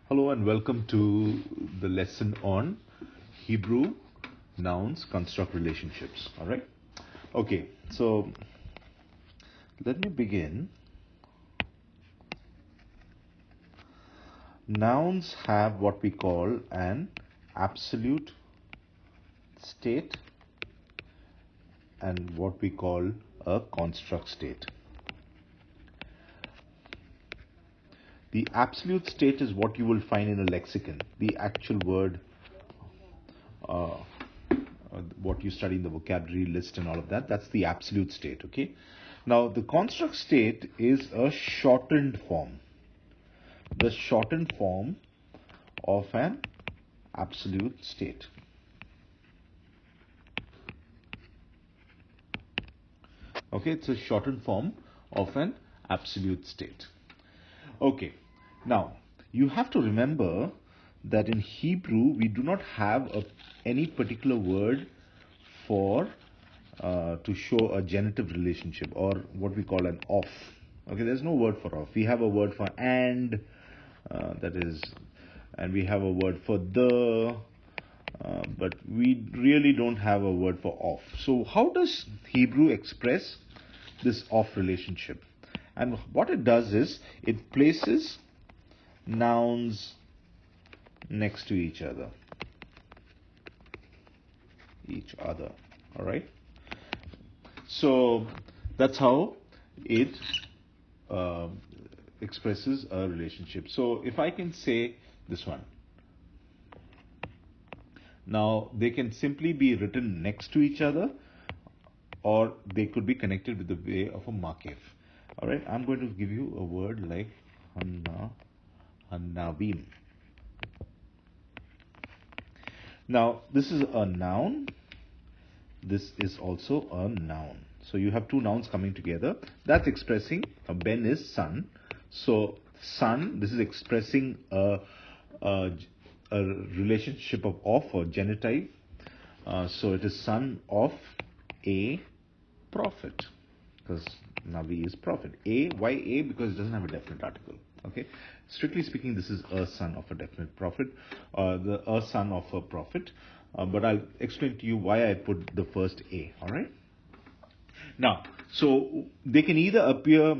Hello and welcome to the lesson on Hebrew nouns construct relationships. All right. Okay. So let me begin. Nouns have what we call an absolute state and what we call a construct state. The absolute state is what you will find in a lexicon, the actual word, what you study in the vocabulary list and all of that. That's the absolute state, okay? Now, the construct state is a shortened form. The shortened form of an absolute state. Okay, it's a shortened form of an absolute state. Okay, now you have to remember that in Hebrew we do not have any particular word for to show a genitive relationship or what we call an of. Okay, there's no word for of. We have a word for and, and we have a word for the, but we really don't have a word for of. So how does Hebrew express this of relationship? And what it does is it places nouns next to each other. All right. So that's how it expresses a relationship. So if I can say this one, now they can simply be written next to each other, or they could be connected with the way of a makif. All right, I'm going to give you a word like hanavim. Now, this is a noun. This is also a noun. So you have two nouns coming together. That's expressing, Ben is son. So son, this is expressing a relationship of or genitive. So it is son of a prophet, because Navi is prophet. Why A? Because it doesn't have a definite article. Okay. Strictly speaking, this is a son of a definite prophet, a son of a prophet. But I'll explain to you why I put the first A. All right. Now, so they can either appear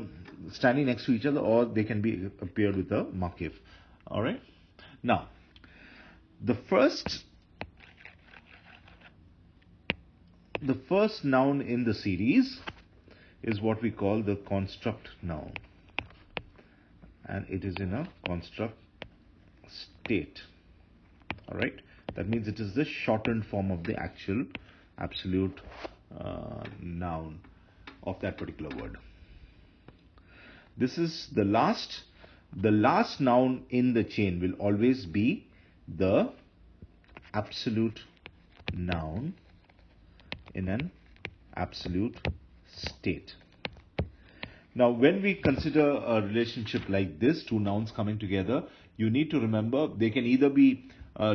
standing next to each other, or they can be appeared with a makif. All right. Now, the first noun in the series is what we call the construct noun, and it is in a construct state. All right, that means it is the shortened form of the actual absolute noun of that particular word. This is the last noun in the chain will always be the absolute noun in an absolute state. Now, when we consider a relationship like this, two nouns coming together, you need to remember they can either be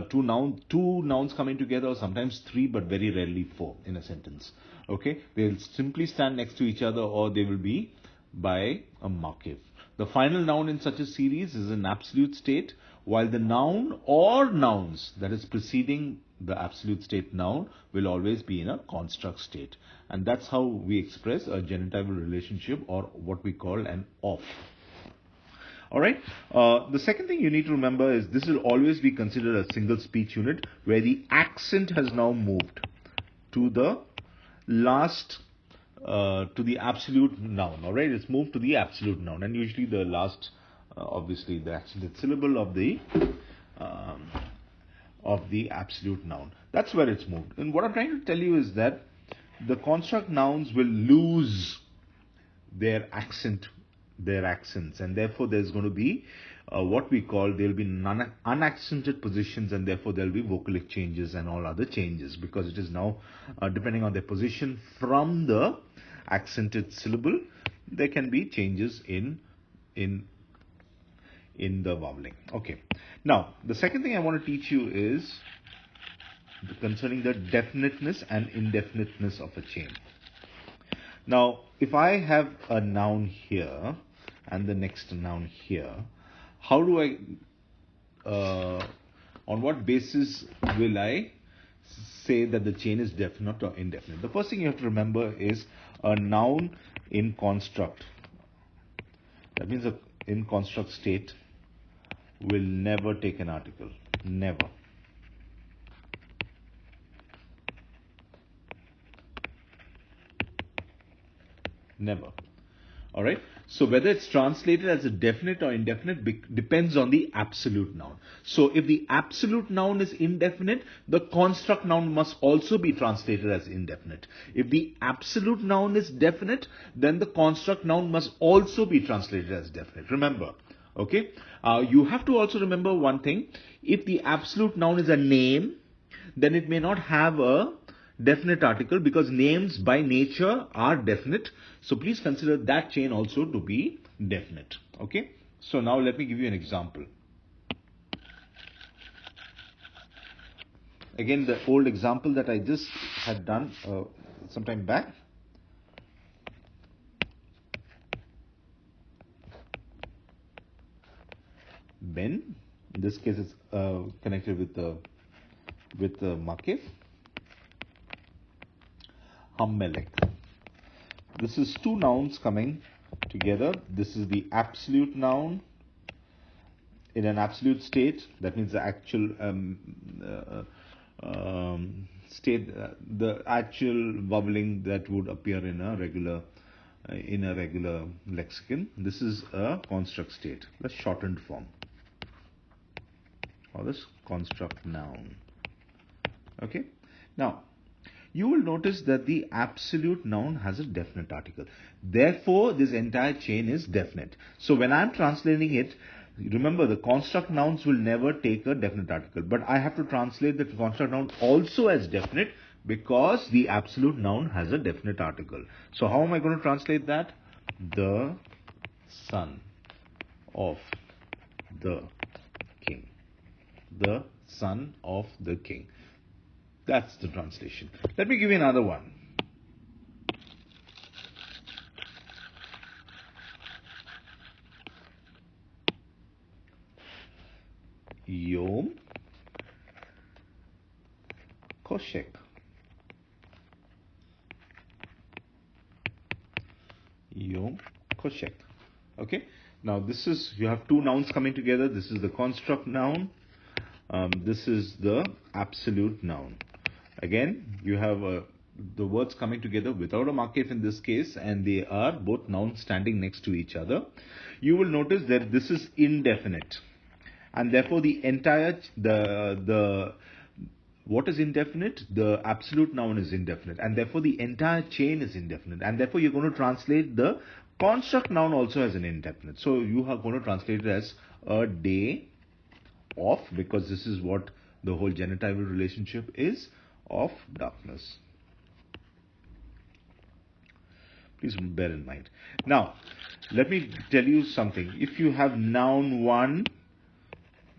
two nouns coming together, or sometimes three, but very rarely four in a sentence. Okay, they'll simply stand next to each other, or they will be by a makif. The final noun in such a series is an absolute state, while the noun or nouns that is preceding the absolute state noun will always be in a construct state. And that's how we express a genitival relationship, or what we call an of. All right. The second thing you need to remember is this will always be considered a single speech unit, where the accent has now moved to the last, to the absolute noun. All right. It's moved to the absolute noun, and usually the last, obviously the accented syllable of the absolute noun. That's where it's moved. And what I'm trying to tell you is that the construct nouns will lose their accents, and therefore there's going to be what we call, there will be unaccented positions, and therefore there will be vocalic changes and all other changes, because it is now depending on their position from the accented syllable, there can be changes in the vowelling. Okay. Now, the second thing I want to teach you is concerning the definiteness and indefiniteness of a chain. Now, if I have a noun here and the next noun here, how do I on what basis will I say that the chain is definite or indefinite? The first thing you have to remember is a noun in construct. That means a in construct state will never take an article. Never. Never. Alright, so whether it's translated as a definite or indefinite depends on the absolute noun. So if the absolute noun is indefinite, the construct noun must also be translated as indefinite. If the absolute noun is definite, then the construct noun must also be translated as definite. Remember, okay? You have to also remember one thing. If the absolute noun is a name, then it may not have a definite article because names by nature are definite. So please consider that chain also to be definite. Okay. So now let me give you an example. Again, the old example that I just had done some time back. Ben, in this case, it's connected with the Makif. Hammelek. This is two nouns coming together. This is the absolute noun in an absolute state. That means the actual state, the actual voweling that would appear in a regular lexicon. This is a construct state, the shortened form, or this construct noun. Okay. Now, you will notice that the absolute noun has a definite article. Therefore, this entire chain is definite. So when I am translating it, remember the construct nouns will never take a definite article. But I have to translate the construct noun also as definite because the absolute noun has a definite article. So how am I going to translate that? The son of the king. The son of the king. That's the translation. Let me give you another one. Yom Koshek. Yom Koshek. Okay. Now this is, you have two nouns coming together. This is the construct noun. This is the absolute noun. Again, you have the words coming together without a makif in this case, and they are both nouns standing next to each other. You will notice that this is indefinite, and therefore the entire what is indefinite? The absolute noun is indefinite, and therefore the entire chain is indefinite, and therefore you're going to translate the construct noun also as an indefinite. So you are going to translate it as a day off, because this is what the whole genitival relationship is, of darkness. Please bear in mind. Now, let me tell you something. If you have noun 1,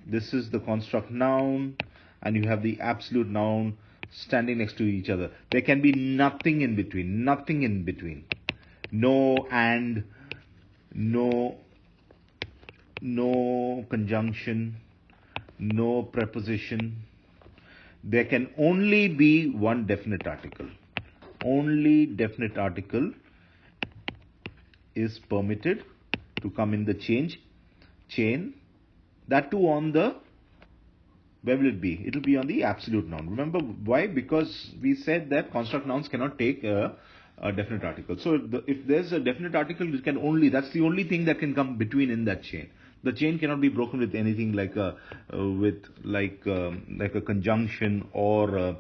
this is the construct noun, and you have the absolute noun standing next to each other. There can be nothing in between. Nothing in between. No and, no conjunction, no preposition. There can only be one definite article. Only definite article is permitted to come in the chain. That too on the, where will it be? It will be on the absolute noun. Remember why? Because we said that construct nouns cannot take a definite article. So if there's a definite article, it can only, that's the only thing that can come between in that chain. The chain cannot be broken with anything like a conjunction or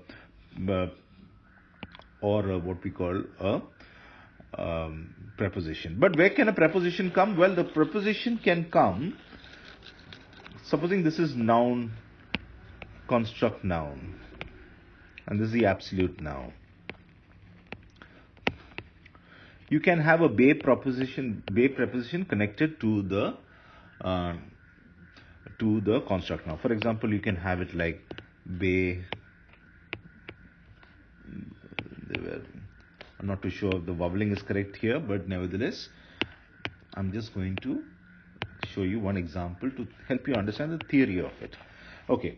what we call a preposition. But where can a preposition come? Well, the preposition can come, supposing this is noun, construct noun, and this is the absolute noun. You can have a be preposition connected to the construct noun. For example, you can have it like be. I'm not too sure if the voweling is correct here, but nevertheless, I'm just going to show you one example to help you understand the theory of it. Okay.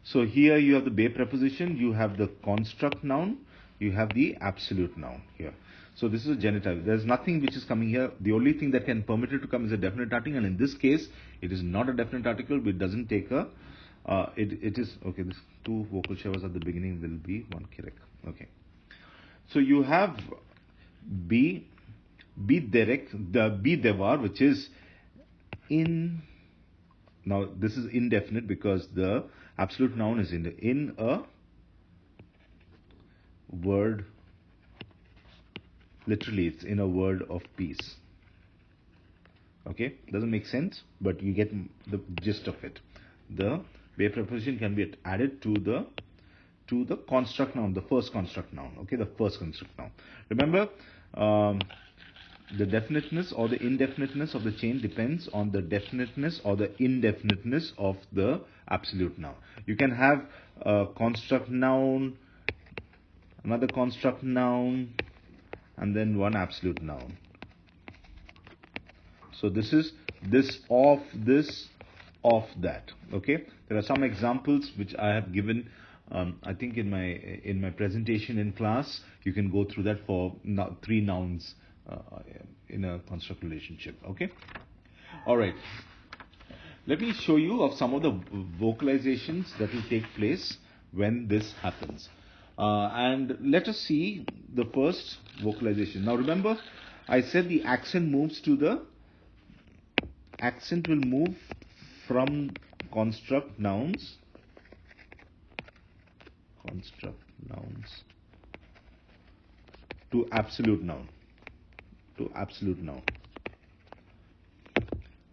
So here you have the be preposition, you have the construct noun, you have the absolute noun here. So this is a genitive. There's nothing which is coming here. The only thing that can permit it to come is a definite article, and in this case, it is not a definite article. It doesn't take a. It is okay. This two vocal showers at the beginning will be one correct. Okay. So you have be direct, the be devar, which is in. Now this is indefinite because the absolute noun is in a word. Literally, it's in a word of peace. Okay, doesn't make sense, but you get the gist of it. The be preposition can be added to the construct noun, the first construct noun. Okay, the first construct noun. Remember, the definiteness or the indefiniteness of the chain depends on the definiteness or the indefiniteness of the absolute noun. You can have a construct noun, another construct noun, and then one absolute noun. So this is this, of that. Okay, there are some examples which I have given. I think in my presentation in class, you can go through that for three nouns in a construct relationship. Okay, all right. Let me show you of some of the vocalizations that will take place when this happens. And let us see the first vocalization. Now remember, I said the accent will move from construct nouns to absolute noun.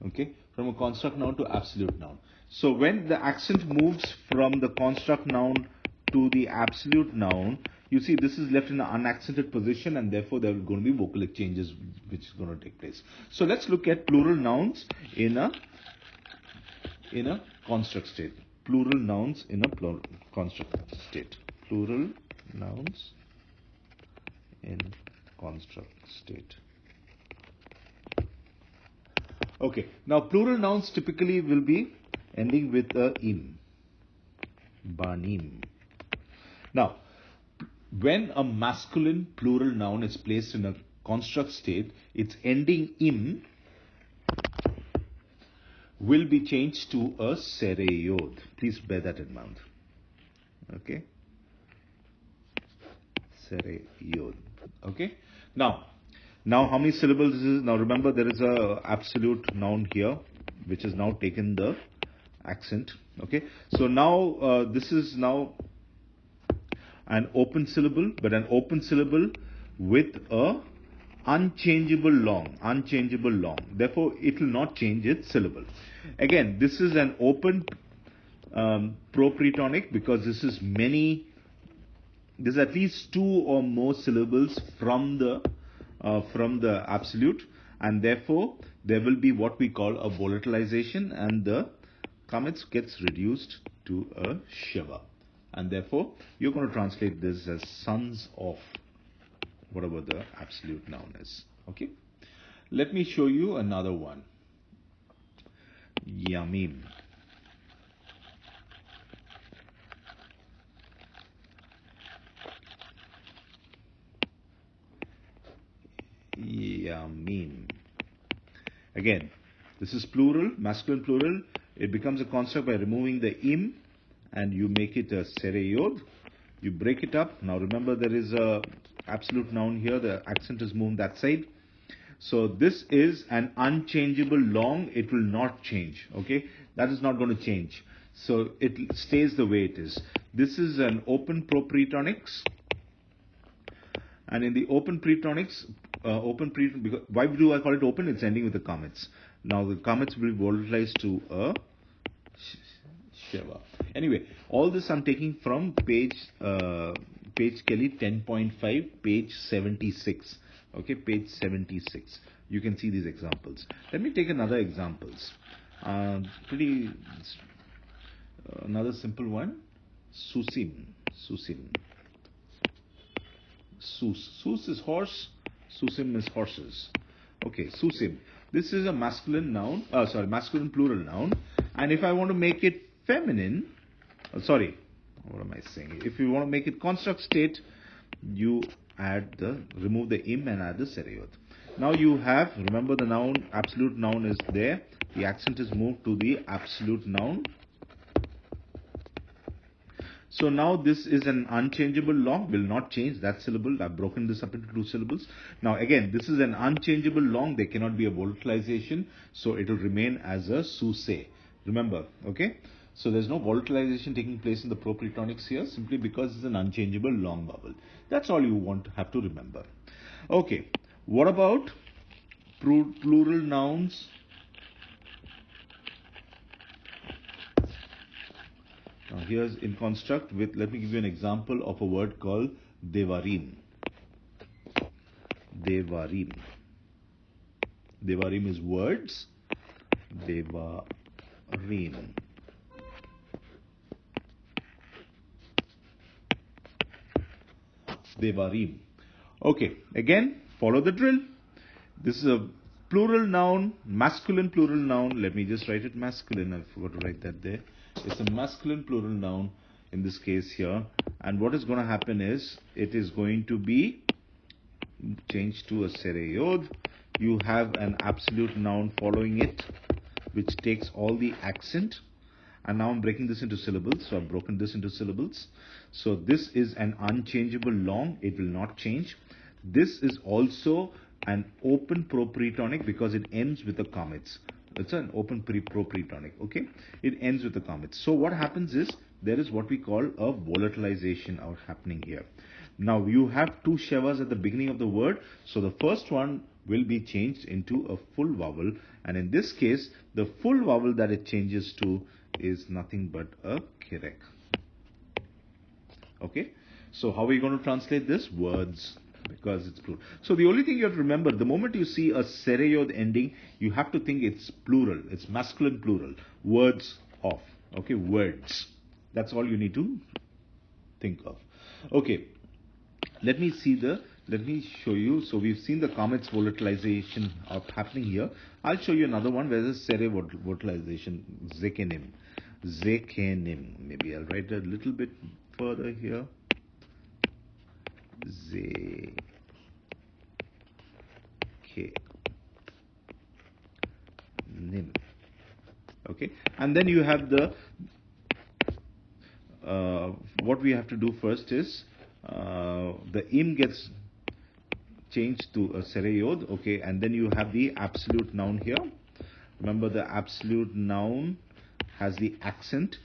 Okay, from a construct noun to absolute noun. So when the accent moves from the construct noun to the absolute noun, you see this is left in an unaccented position, and therefore there are going to be vocal exchanges which is going to take place. So let's look at plural nouns in a construct state. Plural nouns in a construct state. Plural nouns in construct state. Okay, now plural nouns typically will be ending with a im. Banim. Now, when a masculine plural noun is placed in a construct state, its ending im will be changed to a sereyod. Please bear that in mind. Okay? Sereyod. Okay? Now how many syllables is this? Now remember, there is a absolute noun here, which has now taken the accent. Okay? So now this is now an open syllable, but an open syllable with a unchangeable long. Therefore, it will not change its syllable. Again, this is an open propretonic because this is there's at least two or more syllables from the absolute, and therefore there will be what we call a volatilization, and the comments gets reduced to a shiva. And therefore, you're going to translate this as sons of whatever the absolute noun is. Okay? Let me show you another one. Yamim. Yamin. Again, this is plural, masculine plural. It becomes a construct by removing the im, and you make it a sereyod. You break it up. Now remember, there is a absolute noun here. The accent is moved that side. So this is an unchangeable long. It will not change. Okay, that is not going to change. So it stays the way it is. This is an open propretonics, and in the open pretonics, why do I call it open? It's ending with the comets. Now the comets will be volatilized to a shiva. Anyway, all this I'm taking from page Kelly 10.5, page 76. Okay, page 76. You can see these examples. Let me take another examples. Another simple one. Susim. Sus is horse. Susim is horses. Okay, susim. This is a masculine noun, masculine plural noun. And if I want to make it feminine, what am I saying? If you want to make it construct state, you remove the im and add the sereyod. Now you have, remember the noun, absolute noun is there. The accent is moved to the absolute noun. So now this is an unchangeable long, will not change that syllable. I've broken this up into 2 syllables. Now again, this is an unchangeable long. There cannot be a volatilization. So it will remain as a suse. Remember, okay? So there's no volatilization taking place in the propretonics here simply because it's an unchangeable long vowel. That's all you have to remember. Okay, what about plural nouns? Now here's in construct with, let me give you an example of a word called devarim. Devarim. Devarim is words. Devarim. Devarim. Okay, again, follow the drill. This is a plural noun, masculine plural noun. Let me just write it masculine. I forgot to write that there. It's a masculine plural noun in this case here. And what is going to happen is, it is going to be changed to a sereyod. You have an absolute noun following it, which takes all the accent. And now I'm breaking this into syllables. So I've broken this into syllables. So this is an unchangeable long. It will not change. This is also an open propretonic because it ends with the comets. It's an open propretonic, okay? It ends with the comets. So what happens is, there is what we call a volatilization happening here. Now you have 2 shevas at the beginning of the word. So the first one will be changed into a full vowel. And in this case, the full vowel that it changes to is nothing but a kirek. Okay? So how are we going to translate this? Words. Because it's plural. So the only thing you have to remember, the moment you see a sereyod ending, you have to think it's plural. It's masculine plural. Words of. Okay, words. That's all you need to think of. Okay, let me show you. So we've seen the comets volatilization happening here. I'll show you another one where there's sere volatilization. Zekenim. Zekenim. Maybe I'll write a little bit further here. Zekenim. Okay, and then you have the what we have to do first is the im gets changed to a sereyod, okay, and then you have the absolute noun here. Remember, the absolute noun has the accent.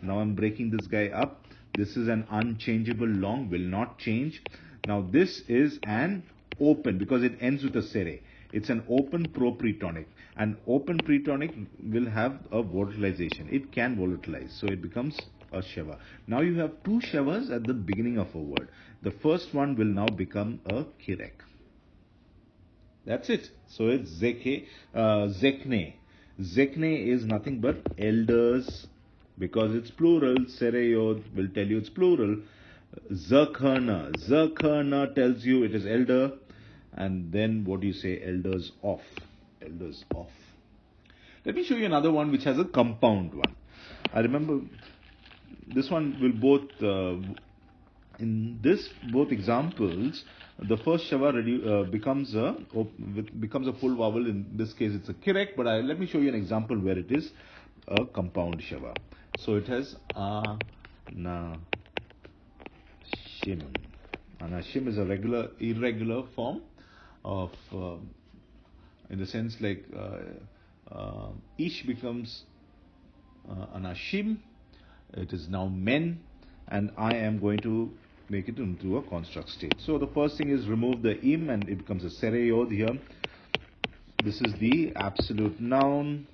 Now I'm breaking this guy up. This is an unchangeable long, will not change. Now this is an open because it ends with a sere. It's an open propretonic. An open pretonic will have a volatilization. It can volatilize, so it becomes a sheva. Now you have 2 shevas at the beginning of a word. The first one will now become a kirek. That's it. So it's zekne. Zekne is nothing but elders because it's plural. Sereyod will tell you it's plural. Zakhana. Zakhana tells you it is elder. And then what do you say? Elders of. Elders of. Let me show you another one which has a compound one. I remember this one will both, in both examples, the first shava becomes a full vowel. In this case, it's a kirek, but let me show you an example where it is a compound shava. So it has anashim. Anashim is a irregular form of, in the sense like ish becomes anashim. It is now men, and I am going to make it into a construct state. So the first thing is remove the im and it becomes a sereyod here. This is the absolute noun.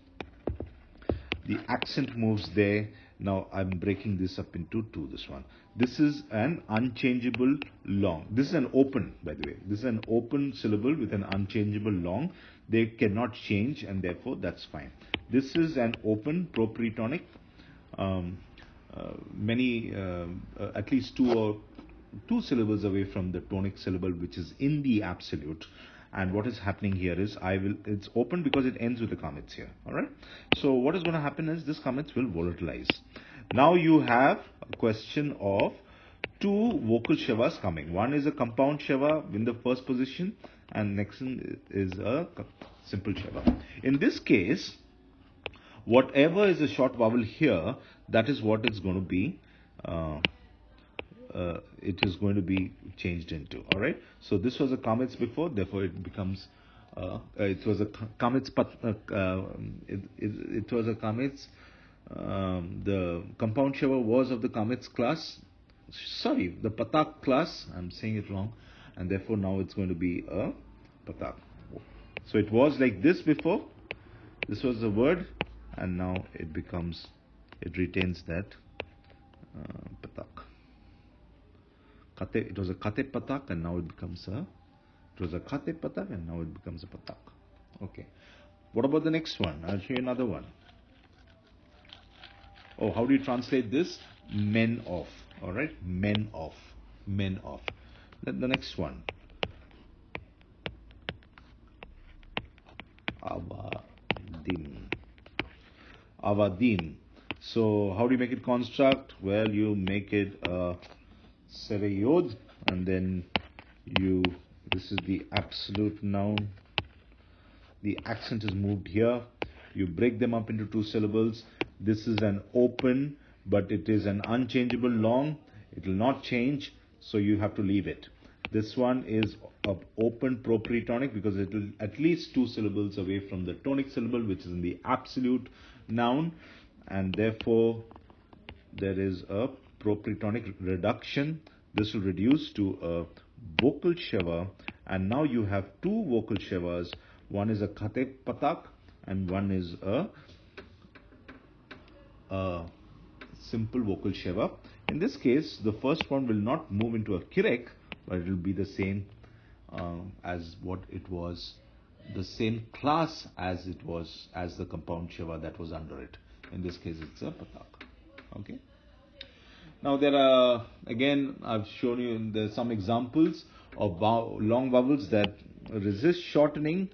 The accent moves there. Now I'm breaking this up into 2, this one. This is an unchangeable long. This is an open, by the way. This is an open syllable with an unchangeable long. They cannot change, and therefore that's fine. This is an open propretonic. At least two syllables away from the tonic syllable, which is in the absolute, and what is happening here is it's open because it ends with the commits here. All right. So what is going to happen is this commits will volatilize. Now you have a question of two vocal shevas coming. One is a compound sheva in the first position, and next is a simple sheva. In this case, whatever is a short vowel here, that is what it's going to be. It is going to be changed into. All right. So this was a commits before, therefore it becomes. It was a commits. It was a commits. The compound sheva was of the commits class. Sorry, the patak class. I'm saying it wrong, and therefore now it's going to be a patak. So it was like this before. This was the word, and now it becomes. It retains that patak. It was a kate patak, and now it becomes a. It was a kate patak, and now it becomes a patak. Okay. What about the next one? I'll show you another one. Oh, how do you translate this? Men of. All right, men of. Men of. Then the next one. Avadim. Avadim. So how do you make it construct? Well, you make it a sereyod, and then this is the absolute noun. The accent is moved here. You break them up into two syllables. This is an open, but it is an unchangeable long. It will not change, so you have to leave it. This one is an open propretonic because it will at least two syllables away from the tonic syllable, which is in the absolute noun, and therefore there is a propretonic reduction. This will reduce to a vocal sheva, and now you have two vocal shevas. One is a kate patak, and one is a simple vocal sheva. In this case, the first one will not move into a kirek, but it will be the same as what it was, the same class as it was as the compound sheva that was under it. In this case, it's a patak. Okay. Now there are, again, I've shown you there's some examples of long vowels that resist shortening.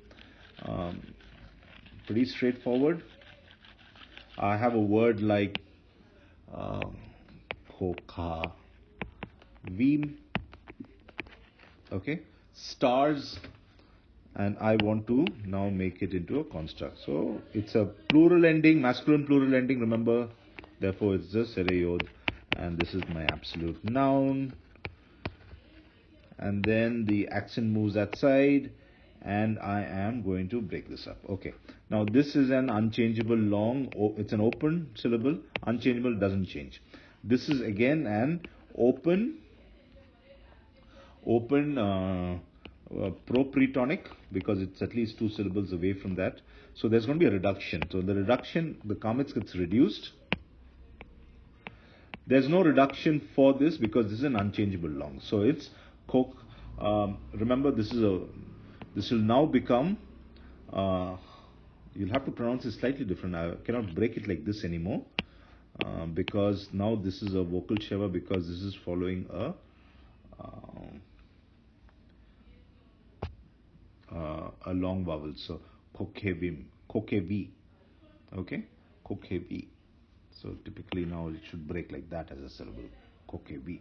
Pretty straightforward. I have a word like koka, veem, okay, stars, and I want to now make it into a construct. So it's a plural ending, masculine plural ending, remember, therefore it's just sereyod, and this is my absolute noun, and then the accent moves that side, and I am going to break this up. Okay. Now this is an unchangeable long. It's an open syllable. Unchangeable doesn't change. This is again an open propretonic because it's at least two syllables away from that. So there's going to be a reduction. So the reduction, the commits gets reduced. There's no reduction for this because this is an unchangeable long. So it's kok. Remember, this will now become, you'll have to pronounce it slightly different. I cannot break it like this anymore because now this is a vocal sheva because this is following a long vowel. So kokevim, kokevi, okay, kokevi. So typically now it should break like that as a syllable, kokevi.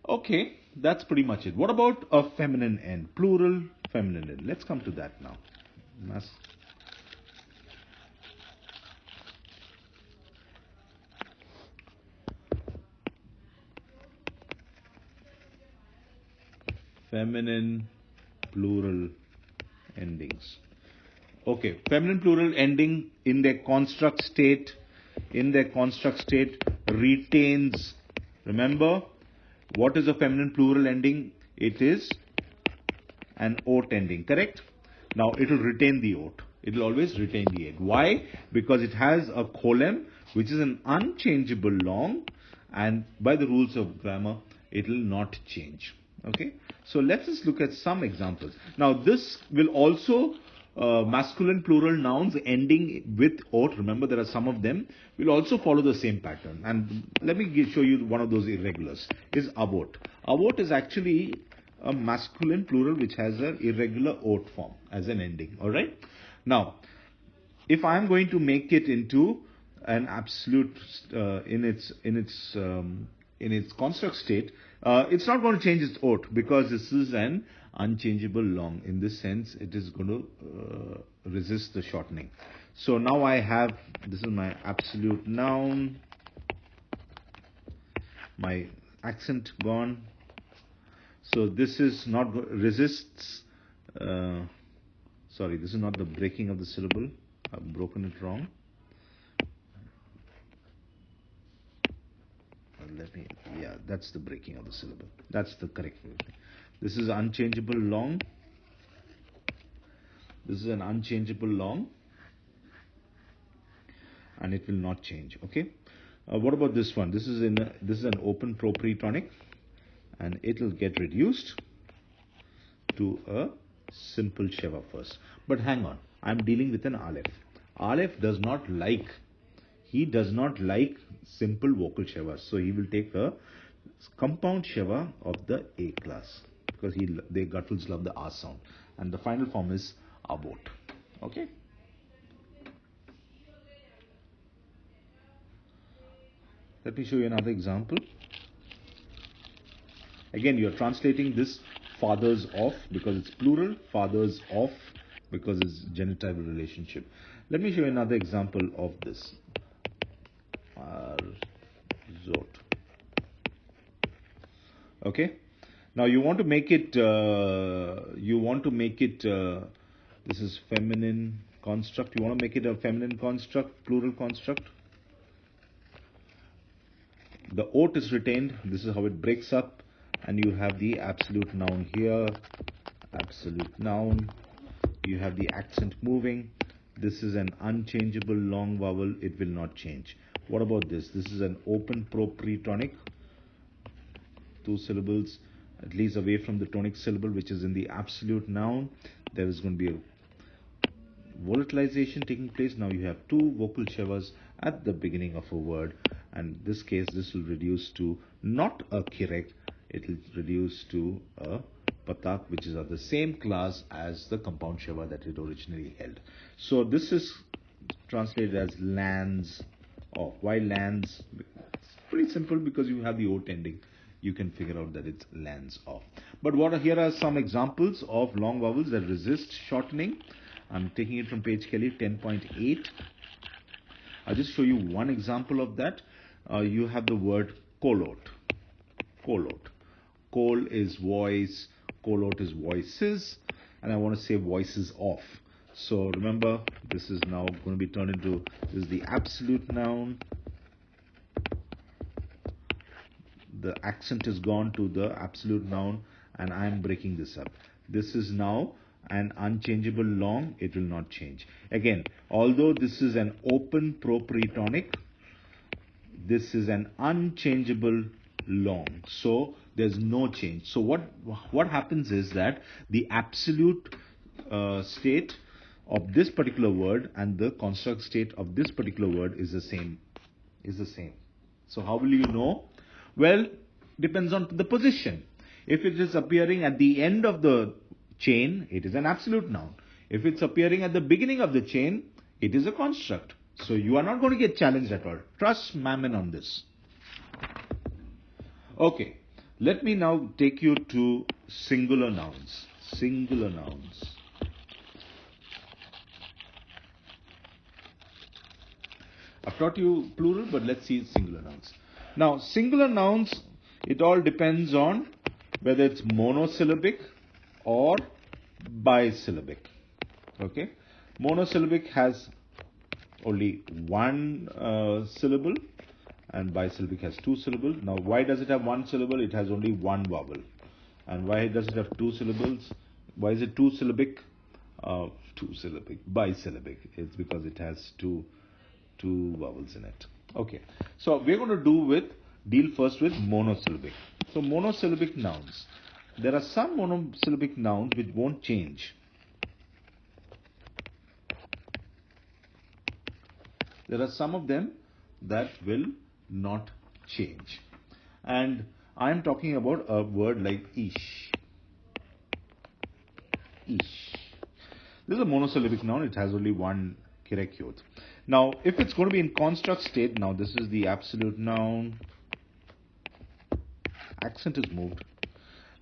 Okay, that's pretty much it. What about a feminine end? Plural feminine end. Let's come to that now. Feminine plural endings. Okay, feminine plural ending in their construct state, retains, remember, what is a feminine plural ending? It is an oat ending, correct? Now it will retain the oat. It will always retain the oat. Why? Because it has a colon, which is an unchangeable long, and by the rules of grammar, it will not change. Okay? So let's just look at some examples. Now this will also masculine plural nouns ending with oat, remember there are some of them, will also follow the same pattern. And let me show you one of those irregulars, is avot. Avot is actually a masculine plural which has an irregular ot form as an ending. All right. Now, if I am going to make it into an absolute in its construct state, it's not going to change its ot because this is an unchangeable long. In this sense, it is going to resist the shortening. So now I have, this is my absolute noun, my accent gone. So this is not resists. Sorry, this is not the breaking of the syllable. I've broken it wrong. Yeah, that's the breaking of the syllable. That's the correct way. This is unchangeable long. This is an unchangeable long, and it will not change. Okay. What about this one? This is an open propretonic, and it will get reduced to a simple sheva first. But hang on, I'm dealing with an aleph. Aleph does not like. He does not like simple vocal sheva, so he will take a compound sheva of the A class because the guttles love the R sound, and the final form is abort. Okay. Let me show you another example. Again, you are translating this fathers of because it's plural, fathers of because it's genitival relationship. Let me show you another example of this. Zot. Okay. Now you want to make it. This is feminine construct. You want to make it a feminine construct, plural construct. The ot is retained. This is how it breaks up, and you have the absolute noun here. Absolute noun. You have the accent moving. This is an unchangeable long vowel. It will not change. What about this? This is an open propretonic. 2 syllables, at least away from the tonic syllable, which is in the absolute noun. There is going to be a volatilization taking place. Now you have 2 vocal shevas at the beginning of a word, and in this case, this will reduce to not a kirek. It will reduce to a patak, which is of the same class as the compound sheva that it originally held. So this is translated as lands of. Why lands? It's pretty simple because you have the ot ending. You can figure out that it's lands of. But here are some examples of long vowels that resist shortening. I'm taking it from page Kelly 10.8. I'll just show you one example of that. You have the word kolot. Kolot. Kol is voice, kolot is voices, and I want to say voices of. So remember, this is now going to be turned into, this is the absolute noun. The accent is gone to the absolute noun, and I am breaking this up. This is now an unchangeable long. It will not change. Again, although this is an open propretonic, this is an unchangeable long. So there's no change. So what happens is that the absolute state of this particular word and the construct state of this particular word is the same. So how will you know? Well, depends on the position. If it is appearing at the end of the chain, it is an absolute noun. If it's appearing at the beginning of the chain, it is a construct. So you are not going to get challenged at all. Trust Mammon on this. Okay, let me now take you to singular nouns. Singular nouns. I've taught you plural, but let's see singular nouns. Now, singular nouns, it all depends on whether it's monosyllabic or bisyllabic. Okay, monosyllabic has only one syllable, and bisyllabic has 2 syllables. Now, why does it have 1 syllable? It has only 1 vowel. And why does it have 2 syllables? Why is it 2 syllabic? Bisyllabic. It's because it has two vowels in it. Okay, so we're going to deal first with monosyllabic. So monosyllabic nouns. There are some monosyllabic nouns which won't change. There are some of them that will not change. And I'm talking about a word like ish. ish. This is a monosyllabic noun. It has only one kirekyod. Now, if it's going to be in construct state, now this is the absolute noun. Accent is moved.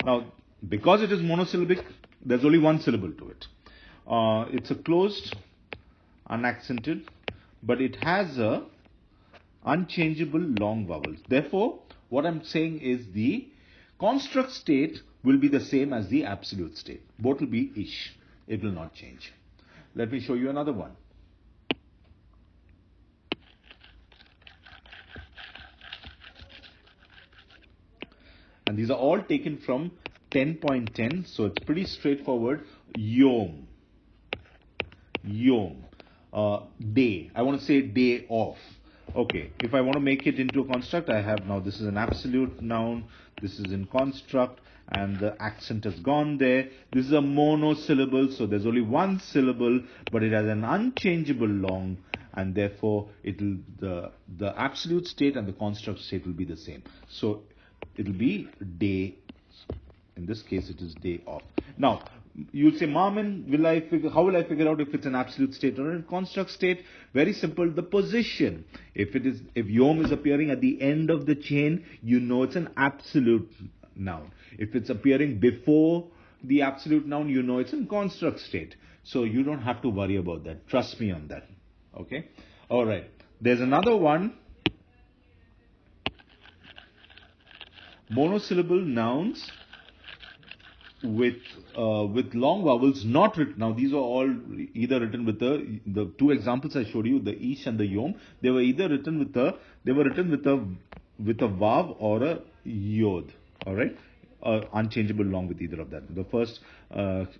Now, because it is monosyllabic, there's only one syllable to it. It's a closed, unaccented, but it has a unchangeable long vowels. Therefore, what I'm saying is the construct state will be the same as the absolute state. Both will be ish. It will not change. Let me show you another one. And these are all taken from 10.10, so it's pretty straightforward. Yom. Yom. Day. I want to say day off. Okay, if I want to make it into a construct, I have now this is an absolute noun, this is in construct, and the accent has gone there. This is a monosyllable, so there's only one syllable, but it has an unchangeable long, and therefore it will the absolute state and the construct state will be the same. So it will be day. In this case, it is day off. Now, you'll say, Marmin, how will I figure out if it's an absolute state or a construct state? Very simple, the position. If yom is appearing at the end of the chain, you know it's an absolute noun. If it's appearing before the absolute noun, you know it's in construct state. So you don't have to worry about that. Trust me on that. Okay? Alright. There's another one. Monosyllable nouns with long vowels not written. Now these are all either written with the two examples I showed you, the ish and the yom. They were either written with a vav or a yod. All right, unchangeable long with either of that. The first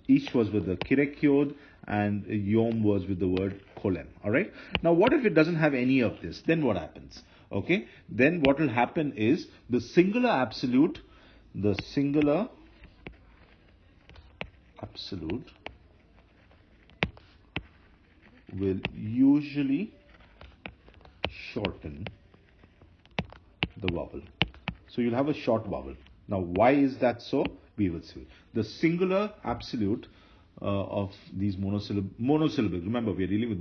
ish was with the kirek yod and yom was with the word kolen. All right. Now what if it doesn't have any of this? Then what happens? Okay. Then what will happen is the singular absolute will usually shorten the vowel. So you'll have a short vowel. Now why is that so? We will see. The singular absolute of these monosyllabic, remember we are dealing with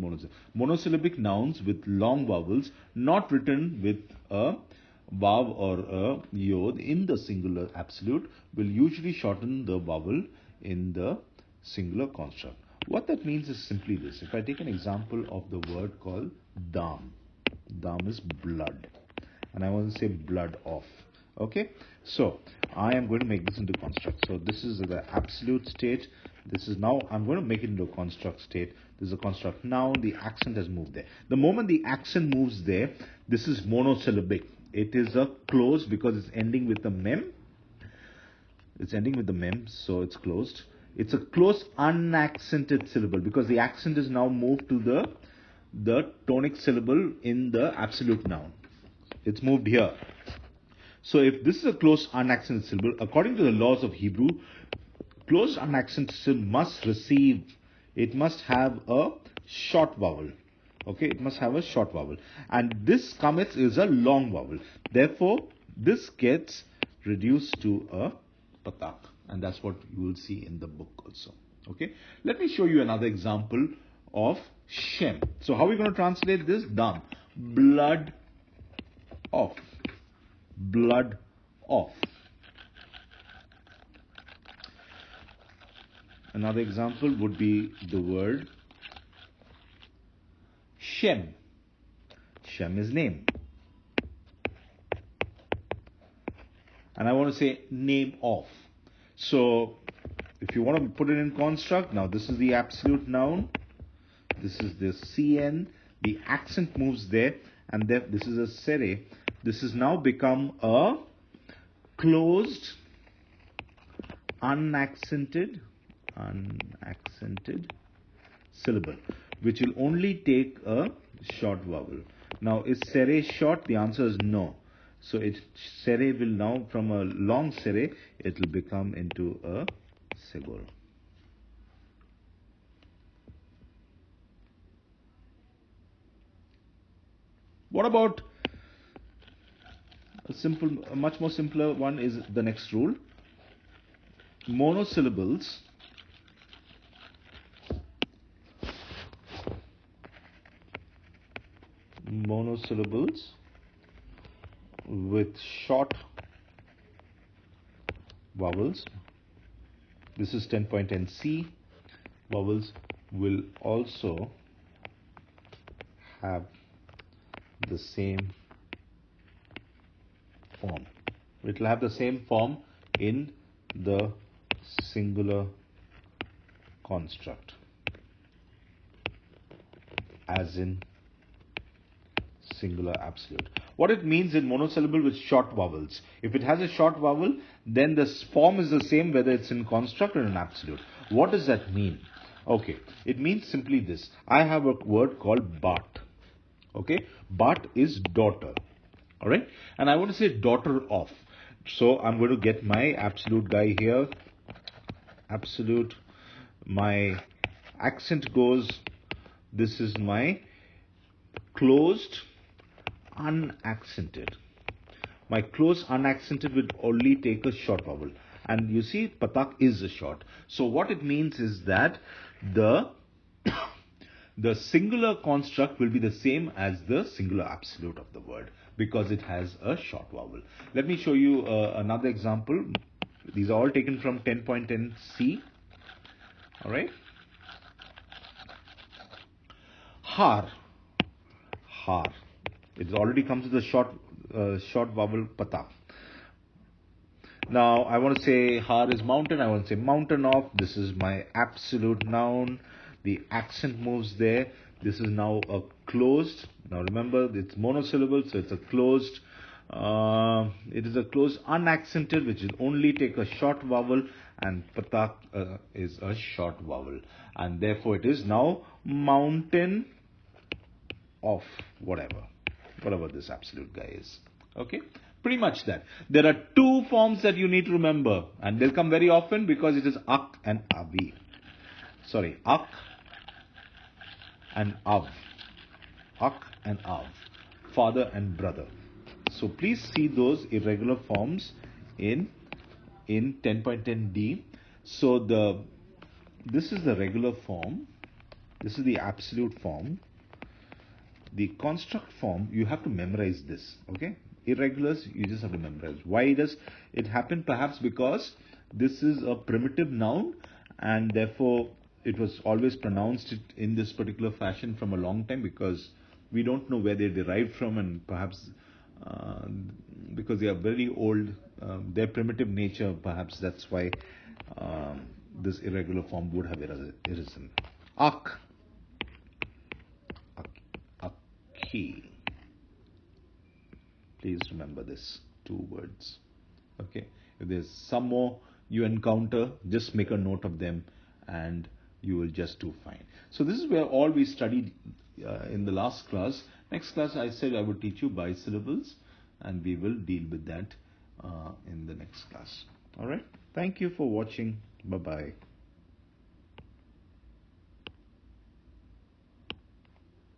monosyllabic nouns with long vowels not written with a vav or a yod in the singular absolute will usually shorten the vowel in the singular construct. What that means is simply this. If I take an example of the word called dam. Dam is blood. And I want to say blood off. Okay. So I am going to make this into construct. So this is the absolute state. This is now I'm going to make it into a construct state. This is a construct noun. The accent has moved there. The moment the accent moves there, this is monosyllabic. It is a close because it's ending with a mem. It's ending with the mem, so it's closed. It's a close unaccented syllable because the accent is now moved to the tonic syllable in the absolute noun. It's moved here. So if this is a close unaccented syllable, according to the laws of Hebrew, closed unaccented syllable must have a short vowel. Okay, it must have a short vowel. And this kametz is a long vowel. Therefore, this gets reduced to a patak. And that's what you will see in the book also. Okay, let me show you another example of Shem. So how are we going to translate this? Dam. Blood off. Blood off. Another example would be the word Shem. Shem is name. And I want to say name of. So if you want to put it in construct, now this is the absolute noun. This is the CN. The accent moves there. And this is a sere. This has now become a closed, unaccented syllable, which will only take a short vowel. Now, is sere short? The answer is no. So sere will now, from a long sere, it will become into a segol. What about a much more simpler one is the next rule. Monosyllables monosyllables with short vowels. This is 10.10c. Vowels will also have the same form. It will have the same form in the singular construct as in singular absolute. What it means in monosyllable with short vowels. If it has a short vowel, then the form is the same whether it's in construct or in absolute. What does that mean? Okay, it means simply this. I have a word called Bart. Okay, Bart is daughter. All right, and I want to say daughter of. So I'm going to get my absolute guy here. Absolute. My accent goes. This is my closed unaccented. My closed unaccented will only take a short vowel. And you see, patak is a short. So what it means is that the singular construct will be the same as the singular absolute of the word because it has a short vowel. Let me show you another example. These are all taken from 10.10c. All right. Har. Har. It already comes with a short vowel pata. Now I want to say har is mountain. I want to say mountain of. This is my absolute noun. The accent moves there. This is now a closed. Now remember, it's monosyllable, so it's a closed. It is a closed unaccented, which will only take a short vowel, and patak is a short vowel, and therefore it is now mountain of whatever this absolute guy is. Okay, pretty much that. There are two forms that you need to remember, and they'll come very often because it is ak and avi. Sorry, ak and av. Ak and av. Father and brother. So please see those irregular forms in 10.10d. So this is the regular form. This is the absolute form. The construct form, you have to memorize this, okay? Irregulars, you just have to memorize. Why does it happen? Perhaps because this is a primitive noun and therefore it was always pronounced in this particular fashion from a long time because we don't know where they derived from, and perhaps because they are very old, their primitive nature, perhaps that's why this irregular form would have arisen. Ak. Key. Please remember this two words. Okay, if there's some more you encounter, just make a note of them and you will just do fine. So this is where all we studied in the last class. Next class I said I would teach you bisyllables, and we will deal with that in the next class. All right, thank you for watching. Bye bye.